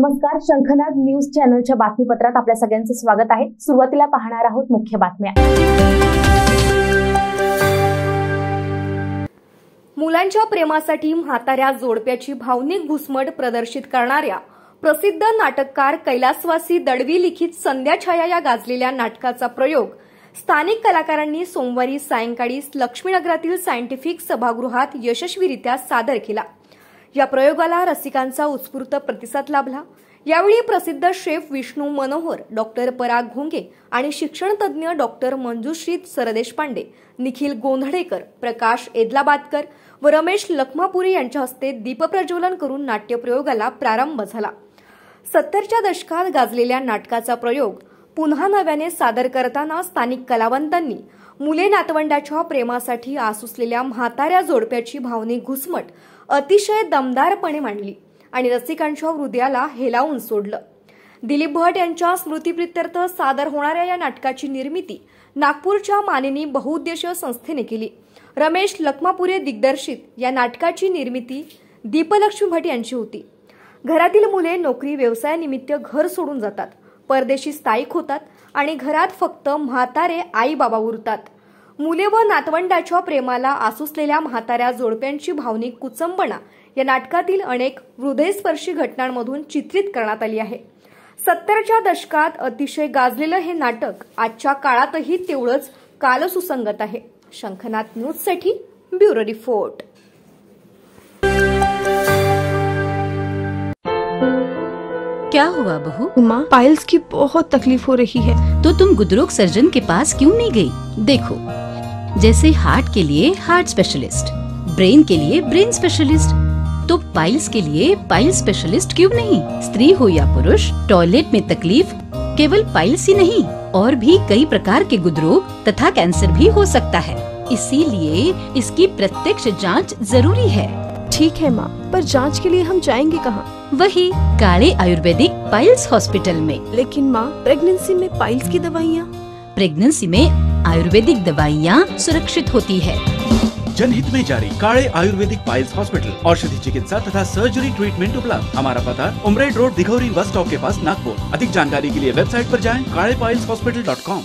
नमस्कार, शंखनाद न्यूज चॅनलच्या बातमीपत्रात आपल्या सगळ्यांचं स्वागत आहे। सुरुवातीला पाहणार आहोत मुख्य बातम्या। मुलांच्या प्रेमासाठी म्हाताऱ्या जोडप्याची भावनिक घुसमट प्रदर्शित करणाऱ्या प्रसिद्ध नाटककार कैलासवासी दळवी लिखित संध्याछाया या गाजलेल्या नाटकाचा प्रयोग स्थानिक कलाकारांनी सोमवारी सायंकाळी लक्ष्मीनगरातील सायंटिफिक सभागृहात यशस्वीरित्या सादर केला। या प्रयोगाला रसिकांचा उत्स्फूर्त प्रतिसाद लाभला। यावेळी प्रसिद्ध शेफ विष्णू मनोहर, डॉक्टर पराग घोंगे आणि शिक्षणतज्ञ डॉक्टर मंजुश्री सरदेशपांडे, निखिल गोंधळेकर, प्रकाश एदलाबादकर व रमेश लखमापुरी यांच्या हस्ते दीपप्रज्वलन करून नाट्यप्रयोगाला प्रारंभ झाला। 70च्या दशकात गाजलेल्या नाटकाचा प्रयोग पुन्हा नव्याने सादर करताना स्थानिक कलावंतांनी मुले नातवंडाच्या प्रेमासाठी आसुसलेल्या म्हाताऱ्या जोडप्याची भावनिक घुसमट अतिशय दमदारपणे मांडली आणि रसिकांच्या हृदयाला हेलावून सोडलं। दिलीप भट यांच्या स्मृतिप्रित्यर्थ सादर होणाऱ्या या नाटकाची निर्मिती नागपूरच्या मानिनी बहुउद्देशीय संस्थेने केली। रमेश लखमापुरे दिग्दर्शित या नाटकाची निर्मिती दीपलक्ष्मी भट यांची होती। घरातील मुले नोकरी व्यवसायानिमित्त घर सोडून जातात, परदेशी स्थायिक होतात आणि घरात फक्त म्हातारे आई बाबा उरतात। मुले व नातवंडाच्या प्रेमाला आसुसलेल्या म्हाताऱ्या जोडप्यांची भावनिक कुचंबणा या नाटकातील अनेक हृदयस्पर्शी घटनांमधून चित्रित करण्यात आली आहे। 70च्या दशकात अतिशय गाजलेलं हे नाटक आजच्या काळातही तेवढंच कालसुसंगत आहे। शंखनाद न्यूजसाठी ब्युरो रिपोर्ट। क्या हुआ बहू? माँ, पाइल्स की बहुत तकलीफ हो रही है। तो तुम गुदरोग सर्जन के पास क्यों नहीं गई? देखो, जैसे हार्ट के लिए हार्ट स्पेशलिस्ट, ब्रेन के लिए ब्रेन स्पेशलिस्ट, तो पाइल्स के लिए पाइल स्पेशलिस्ट क्यों नहीं? स्त्री हो या पुरुष, टॉयलेट में तकलीफ केवल पाइल्स ही नहीं, और भी कई प्रकार के गुदरोग तथा कैंसर भी हो सकता है। इसीलिए इसकी प्रत्यक्ष जांच जरूरी है। ठीक है माँ, पर जांच के लिए हम जाएंगे कहाँ? वही काले आयुर्वेदिक पाइल्स हॉस्पिटल में। लेकिन माँ, प्रेगनेंसी में पाइल्स की दवाइयाँ? प्रेगनेंसी में आयुर्वेदिक दवाइयाँ सुरक्षित होती है। जनहित में जारी काले आयुर्वेदिक पाइल्स हॉस्पिटल, औषधि चिकित्सा तथा सर्जरी ट्रीटमेंट उपलब्ध। हमारा पता उमरेड रोड, दिघौरी बस स्टॉप के पास, नागपुर। अधिक जानकारी के लिए वेबसाइट पर जाएं kalepileshhospital.com।